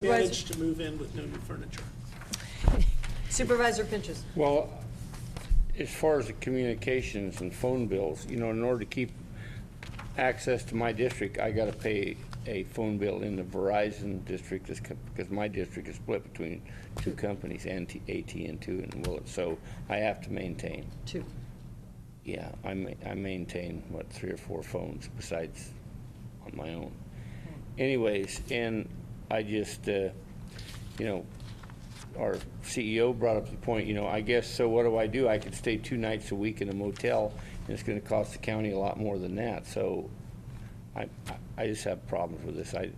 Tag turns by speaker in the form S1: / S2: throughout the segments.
S1: managed to move in with no new furniture.
S2: Supervisor Pinches.
S3: Well, as far as the communications and phone bills, you know, in order to keep access to my district, I gotta pay a phone bill in the Verizon district, because my district is split between two companies, AT&T and Willett, so I have to maintain.
S2: Two.
S3: Yeah, I maintain, what, 3 or 4 phones besides on my own. Anyways, and I just, you know, our CEO brought up the point, you know, I guess, so what do? I could stay 2 nights a week in a motel, and it's gonna cost the county a lot more than that, so I just have problems with this. As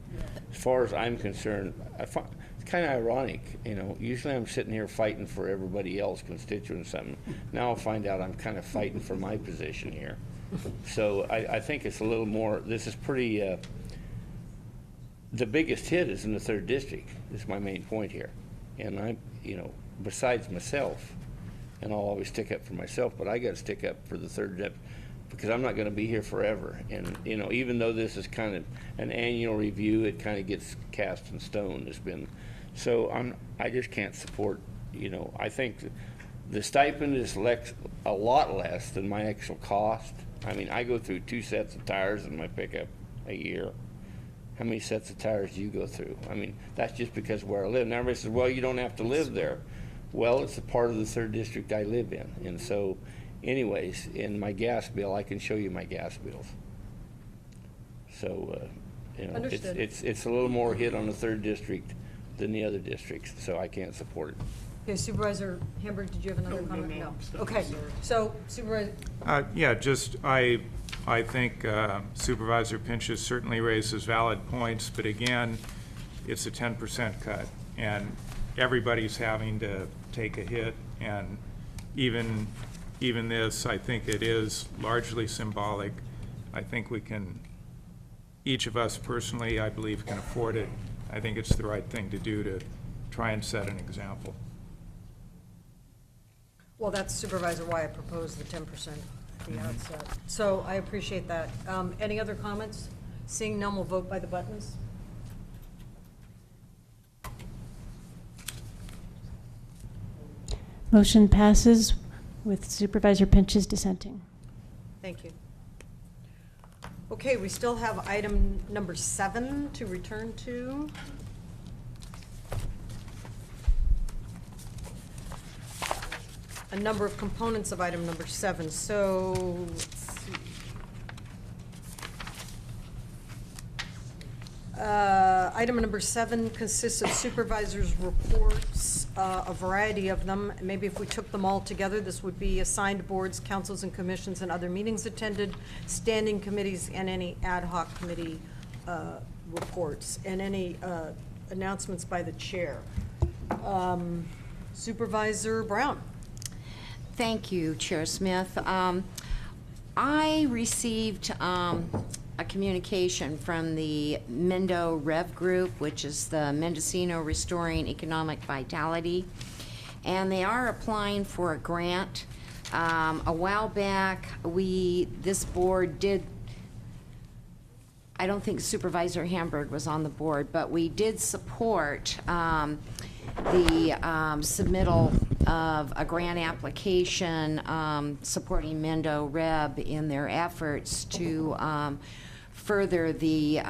S3: far as I'm concerned, it's kind of ironic, you know, usually I'm sitting here fighting for everybody else, constituents, something. Now I'll find out I'm kind of fighting for my position here. So I think it's a little more, this is pretty, the biggest hit is in the 3rd district, is my main point here. And I, you know, besides myself, and I'll always stick up for myself, but I got to stick up for the 3rd district, because I'm not going to be here forever. And, you know, even though this is kind of an annual review, it kind of gets cast in stone. It's been, so I just can't support, you know, I think the stipend is a lot less than my actual cost. I mean, I go through 2 sets of tires in my pickup a year. How many sets of tires do you go through? I mean, that's just because where I live. And everybody says, well, you don't have to live there. Well, it's a part of the 3rd district I live in. And so, anyways, in my gas bill, I can show you my gas bills. So, you know, it's a little more hit on the 3rd district than the other districts, so I can't support it.
S2: Okay, Supervisor Hamburg, did you have another comment?
S1: No.
S2: Okay, so Supervisor.
S4: Yeah, just I think Supervisor Pinches certainly raises valid points, but again, it's a 10% cut, and everybody's having to take a hit, and even this, I think it is largely symbolic. I think we can, each of us personally, I believe, can afford it. I think it's the right thing to do to try and set an example.
S2: Well, that's Supervisor why I proposed the 10% at the outset. So I appreciate that. Any other comments? Seeing none, we'll vote by the buttons.
S5: Motion passes with Supervisor Pinches dissenting.
S2: Thank you. Okay, we still have item number 7 to return to. A number of components of item number 7. So, let's see. Item number 7 consists of supervisors' reports, a variety of them. Maybe if we took them all together, this would be assigned boards, councils and commissions and other meetings attended, standing committees, and any ad hoc committee reports, and any announcements by the chair. Supervisor Brown.
S6: Thank you, Chair Smith. I received a communication from the Mendo Rev Group, which is the Mendocino Restoring Economic Vitality, and they are applying for a grant. A while back, this board did, I don't think Supervisor Hamburg was on the board, but we did support the submittal of a grant application supporting Mendo Reb in their efforts to further the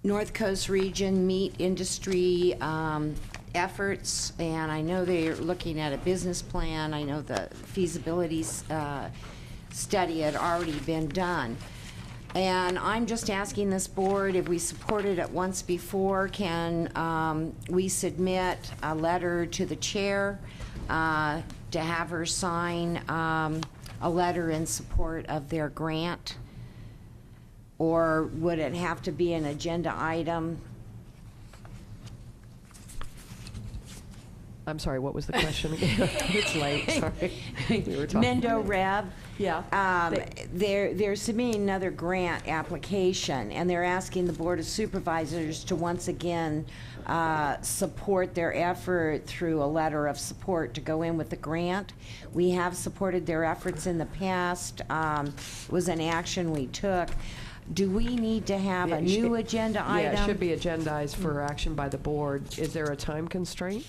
S6: North Coast region meat industry efforts, and I know they're looking at a business plan. I know the feasibility study had already been done. And I'm just asking this board, if we supported it once before, can we submit a letter to the chair to have her sign a letter in support of their grant? Or would it have to be an agenda item?
S7: I'm sorry, what was the question again? It's late, sorry. We were talking.
S6: Mendo Reb.
S7: Yeah.
S6: They're submitting another grant application, and they're asking the Board of Supervisors to once again support their effort through a letter of support to go in with the grant. We have supported their efforts in the past. It was an action we took. Do we need to have
S7: Yeah,
S6: a
S7: it should-
S6: new agenda item?
S7: Yeah, it should be agendized for action by the board. Is there a time constraint?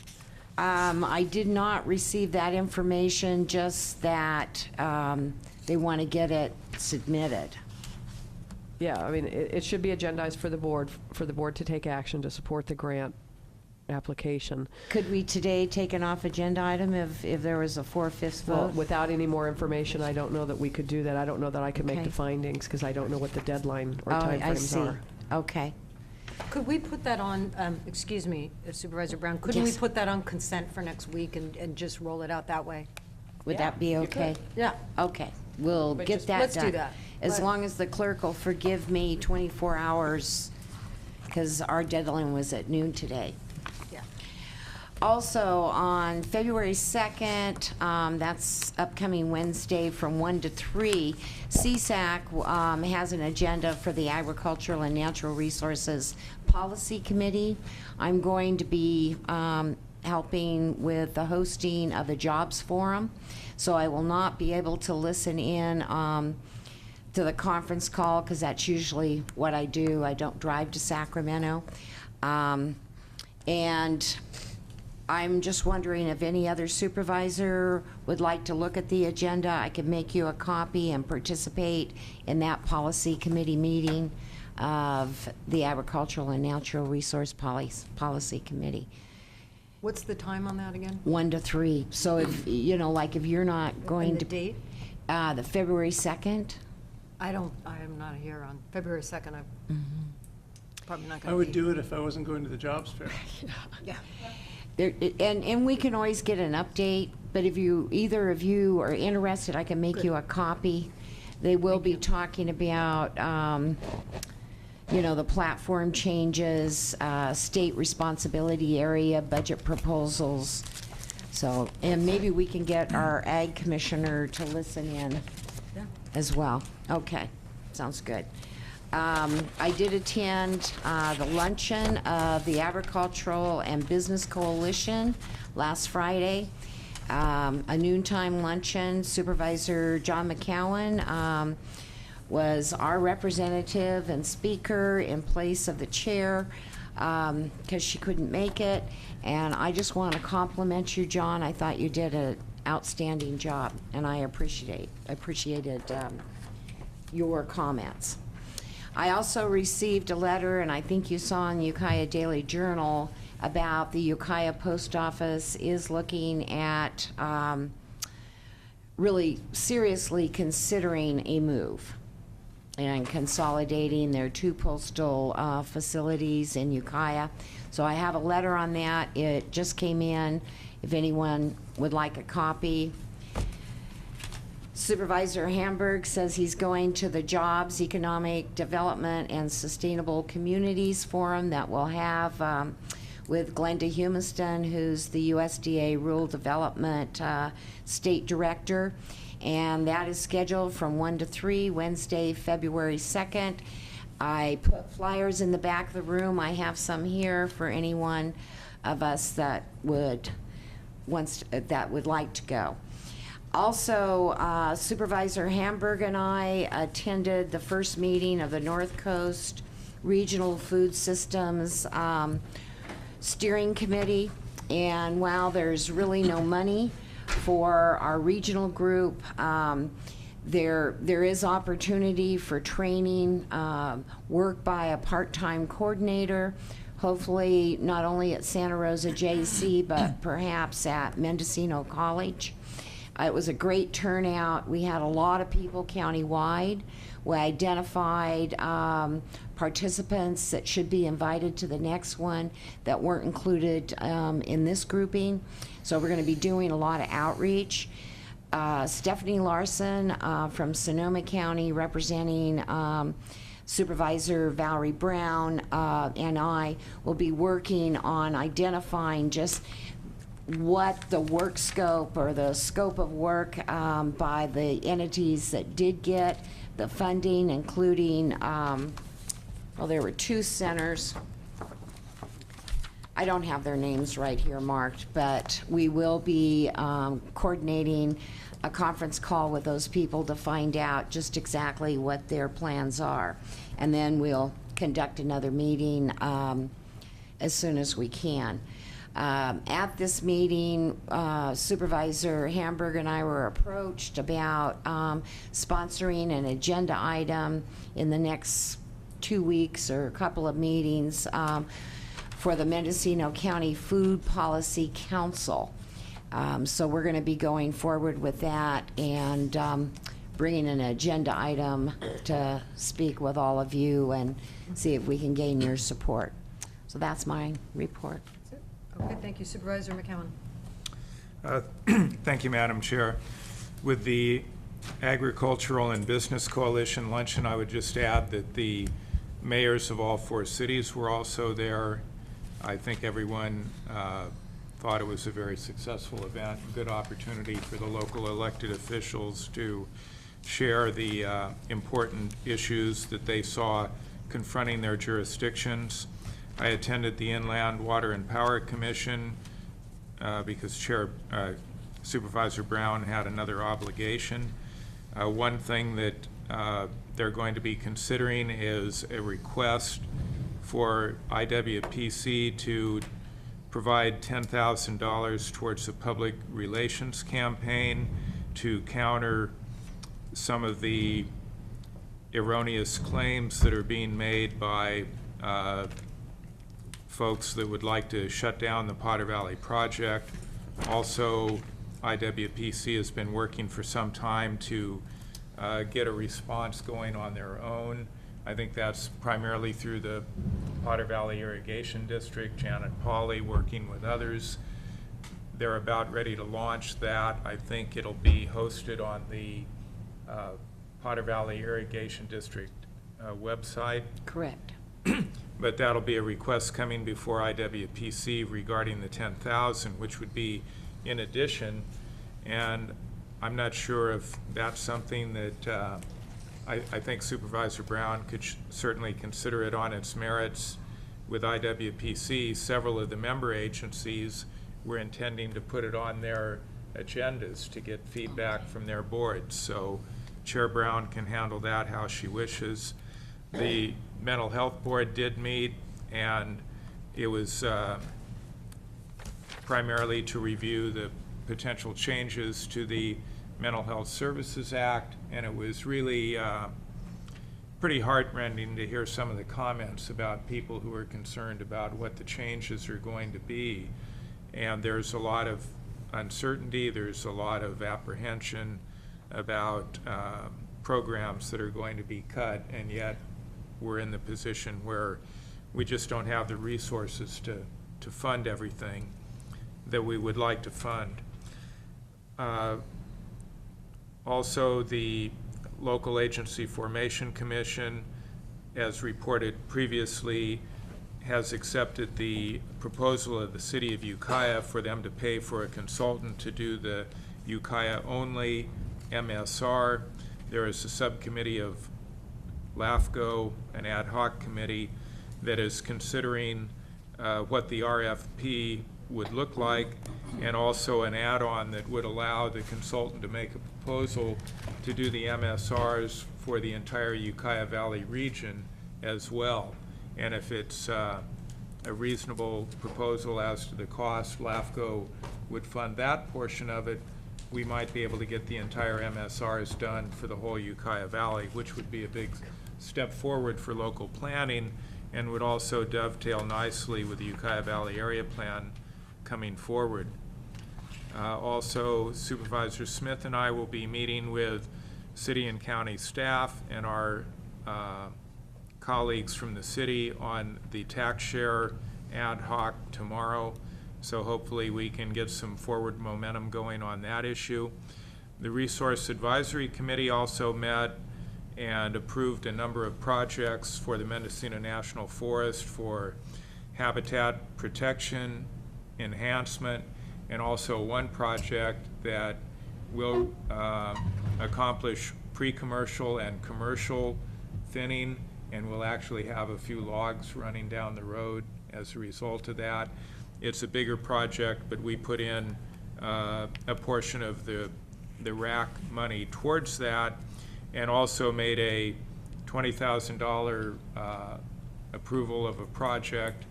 S6: I did not receive that information, just that they want to get it submitted.
S7: Yeah, I mean, it should be agendized for the board to take action to support the grant application.
S6: Could we today take an off agenda item if there was a 4/5
S7: Well,
S6: vote?
S7: without any more information, I don't know that we could do that. I don't know that I could make
S6: Okay.
S7: the findings, because I don't know what the deadline or
S6: Oh, I
S7: timeframes
S6: see.
S7: are.
S6: Okay.
S2: Could we put that on, excuse me, Supervisor Brown, couldn't we
S6: Yes.
S2: put that on consent for next week and just roll it out that way?
S6: Would that be okay?
S2: Yeah.
S6: Okay, we'll
S7: But
S6: get
S7: just-
S6: that done.
S2: Let's do that.
S6: As
S2: But-
S6: long as the clerk will forgive me 24 hours, because our deadline was at noon today.
S2: Yeah.
S6: Also, on February 2nd, that's upcoming Wednesday from 1 to 3, CSAC has an agenda for the Agricultural and Natural Resources Policy Committee. I'm going to be helping with the hosting of the Jobs Forum, so I will not be able to listen in to the conference call, because that's usually what I do. I don't drive to Sacramento. And I'm just wondering if any other supervisor would like to look at the agenda. I could make you a copy and participate in that policy committee meeting of the Agricultural and Natural Resource Policy Committee,
S2: What's the time on that again?
S6: 1 to 3. So if, you know, like if you're not going
S2: And
S6: to.
S2: the date?
S6: The February 2nd.
S2: I am not here on February 2nd. I'm probably not
S1: I
S2: going to be.
S1: would do it if I wasn't going to the jobs fair.
S2: Yeah.
S6: And we can always get an update, but if either of you are interested, I can make you a copy. They will be talking about, the platform changes, state responsibility area, budget proposals. So, and maybe we can get our ag commissioner to listen in as well. Okay, sounds good. I did attend the luncheon of the Agricultural and Business Coalition last Friday, a noontime luncheon. Supervisor John McCowen was our representative and speaker in place of the chair, because she couldn't make it. And I just want to compliment you, John. I thought you did an outstanding job, and I appreciated your comments. I also received a letter, and I think you saw in the Ukiah Daily Journal, about the Ukiah Post Office is looking at really seriously considering a move and consolidating their 2 postal facilities in Ukiah. So I have a letter on that. It just came in, if anyone would like a copy. Supervisor Hamburg says he's going to the Jobs, Economic Development, and Sustainable Communities Forum that we'll have with Glenda Humiston, who's the USDA Rural Development State Director. And that is scheduled from 1 to 3, Wednesday, February 2nd. I put flyers in the back of the room. I have some here for anyone of us that would like to go. Also, Supervisor Hamburg and I attended the first meeting of the North Coast Regional Food Systems Steering Committee. And while there's really no money for our regional group, there is opportunity for training, work by a part-time coordinator, hopefully not only at Santa Rosa JC, but perhaps at Mendocino College. It was a great turnout. We had a lot of people countywide. We identified participants that should be invited to the next one that weren't included in this grouping. So we're going to be doing a lot of outreach. Stephanie Larson from Sonoma County, representing Supervisor Valerie Brown, and I will be working on identifying just what the work scope or the scope of work by the entities that did get the funding, including, well, there were 2 centers. I don't have their names right here marked, but we will be coordinating a conference call with those people to find out just exactly what their plans are. And then we'll conduct another meeting as soon as we can. At this meeting, Supervisor Hamburg and I were approached about sponsoring an agenda item in the next 2 weeks or a couple of meetings for the Mendocino County Food Policy Council. So we're going to be going forward with that and bringing an agenda item to speak with all of you and see if we can gain your support. So that's my report.
S2: Okay, thank you. Supervisor McCowen.
S4: Thank you, Madam Chair. With the Agricultural and Business Coalition luncheon, I would just add that the mayors of all 4 cities were also there. I think everyone thought it was a very successful event, a good opportunity for the local elected officials to share the important issues that they saw confronting their jurisdictions. I attended the Inland Water and Power Commission because Supervisor Brown had another obligation. One thing that they're going to be considering is a request for IWPC to provide $10,000 towards a public relations campaign to counter some of the erroneous claims that are being made by folks that would like to shut down the Potter Valley project. Also, IWPC has been working for some time to get a response going on their own. I think that's primarily through the Potter Valley Irrigation District, Janet Pauley working with others. They're about ready to launch that. I think it'll be hosted on the Potter Valley Irrigation District website.
S6: Correct.
S4: But that'll be a request coming before IWPC regarding the 10,000, which would be in addition. And I'm not sure if that's something that I think Supervisor Brown could certainly consider it on its merits with IWPC. Several of the member agencies were intending to put it on their agendas to get feedback from their boards. So Chair Brown can handle that how she wishes. The Mental Health Board did meet, and it was primarily to review the potential changes to the Mental Health Services Act, and it was really pretty heartrending to hear some of the comments about people who are concerned about what the changes are going to be. And there's a lot of uncertainty, there's a lot of apprehension about programs that are going to be cut, and yet we're in the position where we just don't have the resources to fund everything that we would like to fund. Also, the Local Agency Formation Commission, as reported previously, has accepted the proposal of the City of Ukiah for them to pay for a consultant to do the Ukiah-only MSR. There is a subcommittee of LAFCO, an ad hoc committee, that is considering what the RFP would look like, and also an add-on that would allow the consultant to make a proposal to do the MSRs for the entire Ukiah Valley region as well. And if it's a reasonable proposal as to the cost, LAFCO would fund that portion of it. We might be able to get the entire MSRs done for the whole Ukiah Valley, which would be a big step forward for local planning and would also dovetail nicely with the Ukiah Valley Area Plan coming forward. Also, Supervisor Smith and I will be meeting with city and county staff and our colleagues from the city on the tax share ad hoc tomorrow. So hopefully we can get some forward momentum going on that issue. The Resource Advisory Committee also met and approved a number of projects for the Mendocino National Forest for habitat protection, enhancement, and also one project that will accomplish pre-commercial and commercial thinning and we'll actually have a few logs running down the road as a result of that. It's a bigger project, but we put in a portion of the RAC money towards that, and also made a $20,000 approval of a project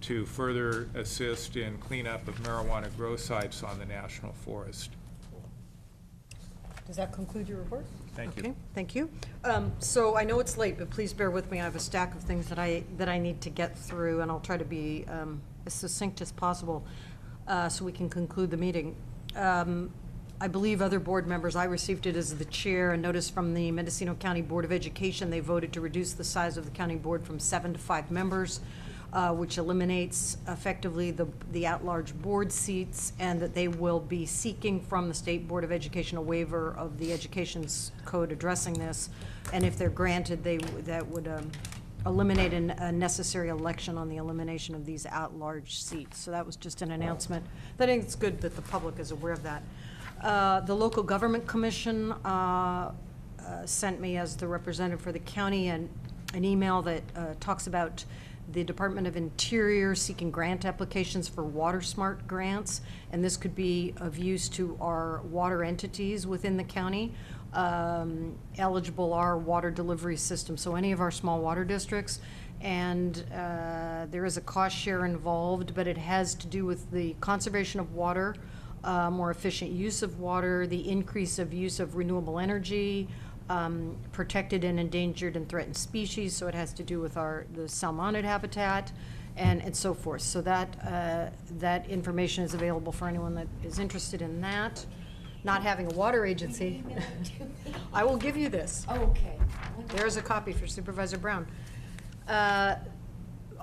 S4: to further assist in cleanup of marijuana grow sites on the National Forest.
S2: Does that conclude your report?
S4: Thank you.
S2: Okay, thank you. So I know it's late, but please bear with me. I have a stack of things that I need to get through, and I'll try to be as succinct as possible so we can conclude the meeting. I believe other board members, I received it as the chair, a notice from the Mendocino County Board of Education. They voted to reduce the size of the county board from 7 to 5 members, which eliminates effectively the at-large board seats, and that they will be seeking from the State Board of Education a waiver of the Education's code addressing this. And if they're granted, that would eliminate a necessary election on the elimination of these at-large seats. So that was just an announcement. I think it's good that the public is aware of that. The Local Government Commission sent me, as the representative for the county, an email that talks about the Department of Interior seeking grant applications for Water Smart grants, and this could be of use to our water entities within the county. Eligible are water delivery systems, so any of our small water districts, and there is a cost share involved, but it has to do with the conservation of water, more efficient use of water, the increase of use of renewable energy, protected and endangered and threatened species, so it has to do with the salmonid habitat, and so forth. So that information is available for anyone that is interested in that. Not having a water agency. I will give you this.
S6: Oh, okay.
S2: There's a copy for Supervisor Brown.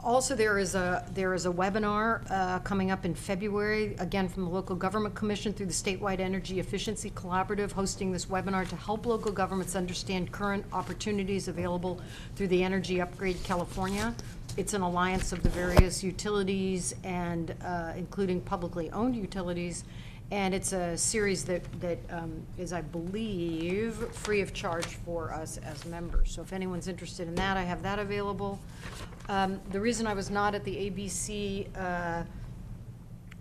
S2: Also, there is a webinar coming up in February, again from the Local Government Commission through the Statewide Energy Efficiency Collaborative, hosting this webinar to help local governments understand current opportunities available through the Energy Upgrade California. It's an alliance of the various utilities and including publicly owned utilities. And it's a series that is, I believe, free of charge for us as members. So if anyone's interested in that, I have that available. The reason I was not at the ABC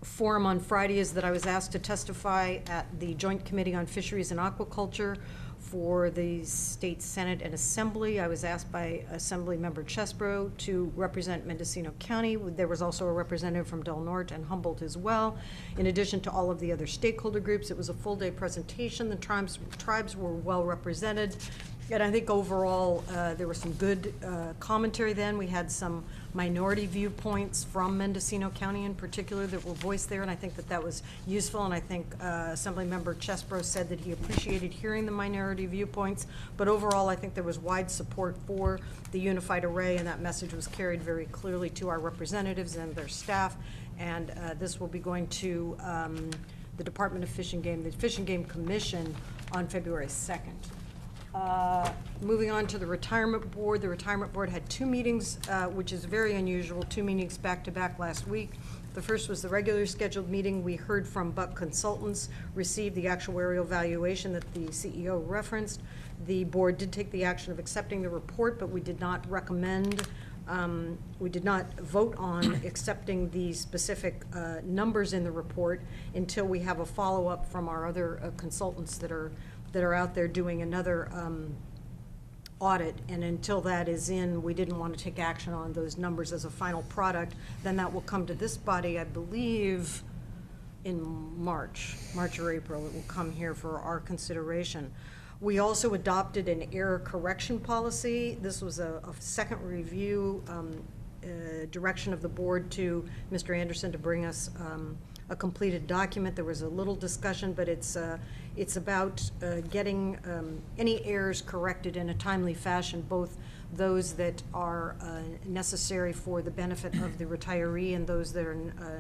S2: forum on Friday is that I was asked to testify at the Joint Committee on Fisheries and Aquaculture for the State Senate and Assembly. I was asked by Assembly Member Chesbro to represent Mendocino County. There was also a representative from Del Norte and Humboldt as well. In addition to all of the other stakeholder groups, it was a full-day presentation. The tribes were well represented. And I think overall, there was some good commentary then. We had some minority viewpoints from Mendocino County in particular that were voiced there, and I think that was useful. And I think Assemblymember Chesbro said that he appreciated hearing the minority viewpoints. But overall, I think there was wide support for the unified array, and that message was carried very clearly to our representatives and their staff. And this will be going to the Department of Fish and Game, the Fish and Game Commission, on February 2nd. Moving on to the Retirement Board. The Retirement Board had 2 meetings, which is very unusual, 2 meetings back-to-back last week. The first was the regularly scheduled meeting. We heard from Buck Consultants, received the actuarial valuation that the CEO referenced. The board did take the action of accepting the report, but we did not recommend, we did not vote on accepting the specific numbers in the report until we have a follow-up from our other consultants that are out there doing another audit, and until that is in, we didn't want to take action on those numbers as a final product. Then that will come to this body, I believe, in March or April. It will come here for our consideration. We also adopted an error correction policy. This was a second review direction of the board to Mr. Anderson to bring us a completed document. There was a little discussion, but it's about getting any errors corrected in a timely fashion, both those that are necessary for the benefit of the retiree and those that are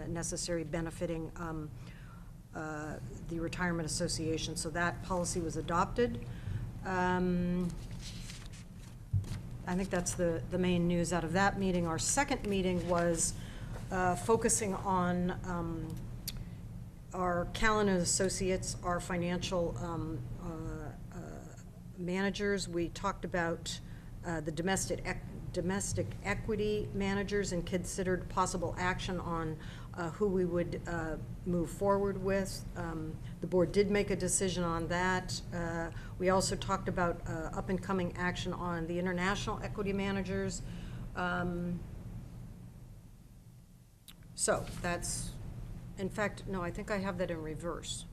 S2: necessary benefiting the Retirement Association. So that policy was adopted. I think that's the main news out of that meeting. Our second meeting was focusing on our Callan and Associates, our financial managers. We talked about the domestic equity managers and considered possible action on who we would move forward with. The board did make a decision on that. We also talked about up-and-coming action on the international equity managers. So that's, in fact, no, I think I have that in reverse.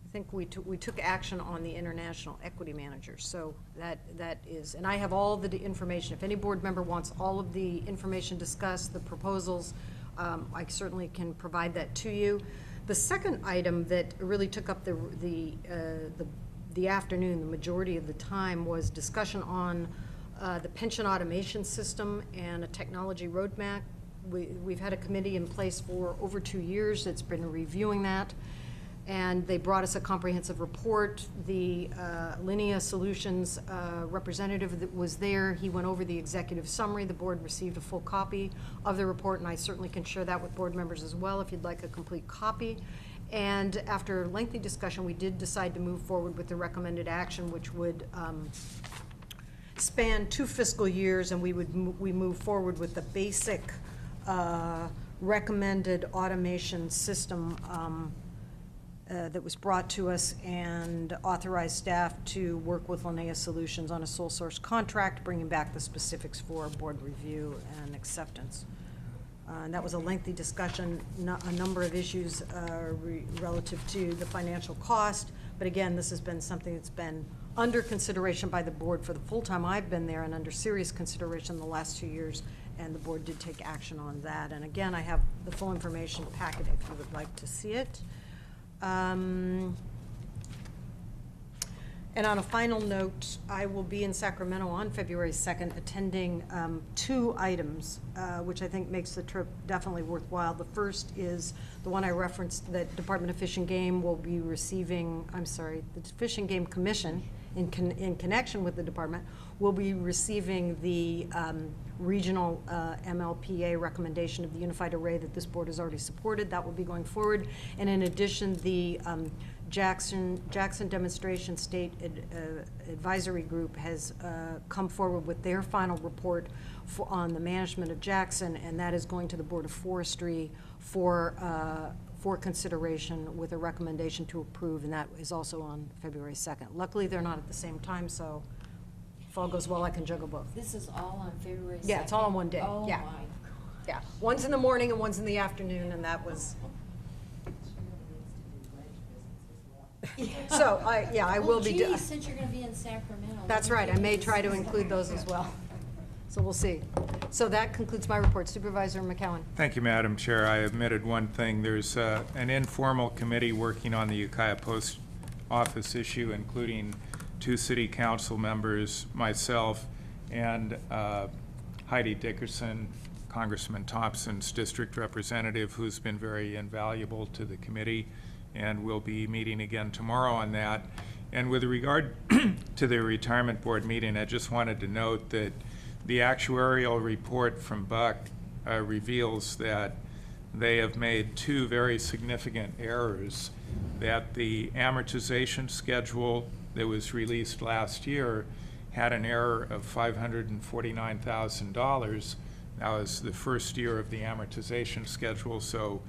S2: I think we took action on the international equity managers, so that is, and I have all the information. If any board member wants all of the information discussed, the proposals, I certainly can provide that to you. The second item that really took up the afternoon, the majority of the time, was discussion on the pension automation system and a technology roadmap. We've had a committee in place for over 2 years that's been reviewing that, and they brought us a comprehensive report. The Linea Solutions representative that was there, he went over the executive summary. The board received a full copy of the report, and I certainly can share that with board members as well if you'd like a complete copy. And after lengthy discussion, we did decide to move forward with the recommended action, which would span 2 fiscal years, and we move forward with the basic recommended automation system that was brought to us, and authorized staff to work with Linea Solutions on a sole source contract, bringing back the specifics for board review and acceptance. And that was a lengthy discussion, a number of issues relative to the financial cost. But again, this has been something that's been under consideration by the board for the full time I've been there, and under serious consideration the last 2 years, and the board did take action on that. And again, I have the full information packet if you would like to see it. And on a final note, I will be in Sacramento on February 2nd attending 2 items, which I think makes the trip definitely worthwhile. The first is the one I referenced, that Department of Fish and Game will be receiving, the Fish and Game Commission, in connection with the department, will be receiving the regional MLPA recommendation of the unified array that this board has already supported. That will be going forward. And in addition, the Jackson Demonstration State Advisory Group has come forward with their final report on the management of Jackson, and that is going to the Board of Forestry for consideration with a recommendation to approve, and that is also on February 2nd. Luckily, they're not at the same time, so if all goes well, I can juggle both.
S8: This is all on February 2nd?
S2: Yeah, it's all on one day.
S8: Oh,
S2: Yeah.
S8: my God.
S2: Yeah, one's in the morning and one's in the afternoon, and that was, so, I will be.
S8: Well, geez, since you're gonna be in Sacramento.
S2: That's right, I may try to include those as well. So we'll see. So that concludes my report. Supervisor McCowen.
S4: Thank you, Madam Chair. I omitted one thing. There's an informal committee working on the Ukiah Post Office issue, including 2 city council members, myself, and Heidi Dickerson, Congressman Thompson's district representative, who's been very invaluable to the committee, and we'll be meeting again tomorrow on that. And with regard to the retirement board meeting, I just wanted to note that the actuarial report from Buck reveals that they have made 2 very significant errors, that the amortization schedule that was released last year had an error of $549,000. That was the first year of the amortization schedule, so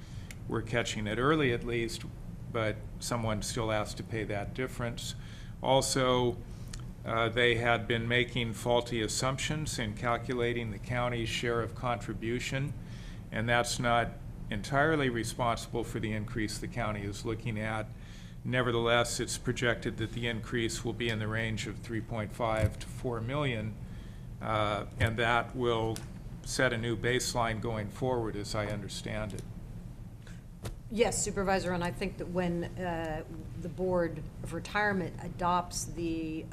S4: we're catching it early at least, but someone still has to pay that difference. Also, they had been making faulty assumptions in calculating the county's share of contribution, and that's not entirely responsible for the increase the county is looking at. Nevertheless, it's projected that the increase will be in the range of 3.5 to 4 million, and that will set a new baseline going forward, as I understand it.
S2: Yes, Supervisor, and I think that when the Board of Retirement adopts the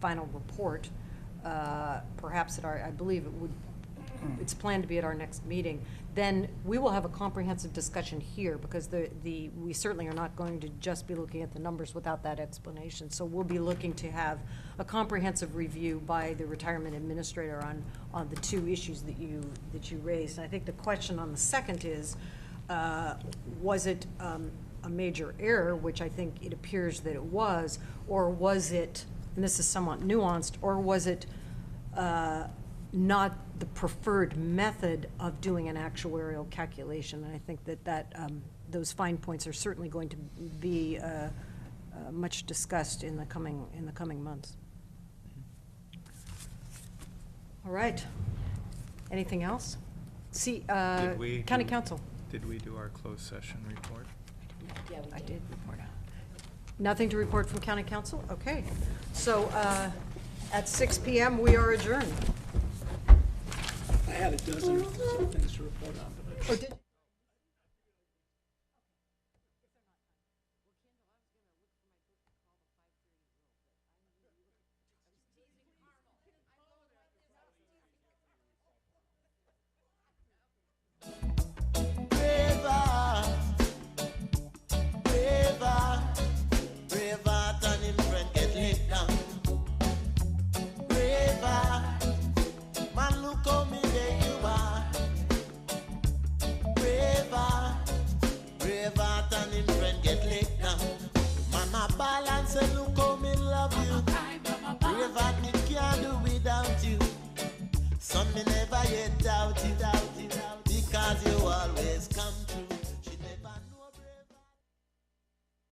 S2: final report, perhaps at I believe it's planned to be at our next meeting, then we will have a comprehensive discussion here, because we certainly are not going to just be looking at the numbers without that explanation. So we'll be looking to have a comprehensive review by the retirement administrator on the 2 issues that you raised. And I think the question on the second is, was it a major error, which I think it appears that it was, or was it, and this is somewhat nuanced, or was it not the preferred method of doing an actuarial calculation. And I think that those fine points are certainly going to be much discussed in the coming months. All right. Anything else? See,
S4: Did we
S2: County
S4: do-
S2: Council.
S4: Did we do our closed session report?
S8: Yeah, we
S2: I
S8: did.
S2: did report out. Nothing to report from County Council? Okay. So at 6 PM, we are adjourned.
S1: I had a dozen things to report on, but I.
S2: Or did-